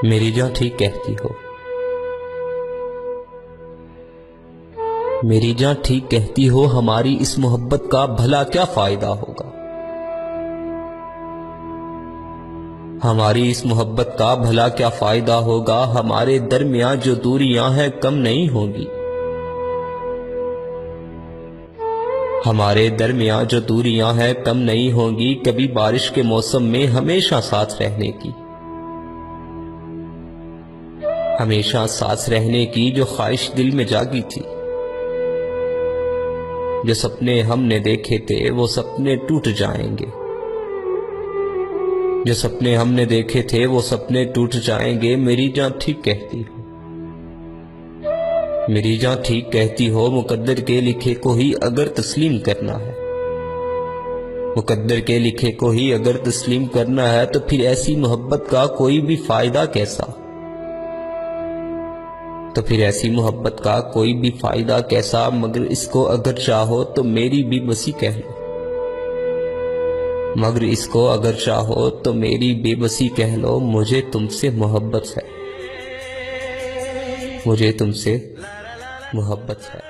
میری جاں ٹھیک کہتی ہو، میری جاں ٹھیک کہتی ہو، ہماری اس محبت کا بھلا کیا فائدہ ہوگا، ہماری اس محبت کا بھلا کیا فائدہ ہوگا، ہمارے درمیان جو دوریاں ہیں کم نہیں ہوں گی، ہمارے درمیان جو دوریاں ہیں کم نہیں ہوں گی، کبھی بارش کے موسم میں ہمیشہ ساتھ رہنے کی، ہمیشہ ساتھ رہنے کی جو خواہش دل میں جاگی تھی، جو سپنے ہم نے دیکھے تھے وہ سپنے ٹوٹ جائیں گے، جو سپنے ہم نے دیکھے تھے وہ سپنے ٹوٹ جائیں گے، میری جاں ٹھیک کہتی ہو، میری جاں ٹھیک کہتی ہو، مقدر کے لکھے کو ہی اگر تسلیم کرنا ہے، مقدر کے لکھے کو ہی اگر تسلیم کرنا ہے تو پھر ایسی محبت کا کوئی بھی فائدہ کیسا، تو پھر ایسی محبت کا کوئی بھی فائدہ کیسا، مگر اس کو اگر چاہو تو میری بے بسی کہہ لو، مگر اس کو اگر چاہو تو میری بے بسی کہہ لو، مجھے تم سے محبت ہے، مجھے تم سے محبت ہے۔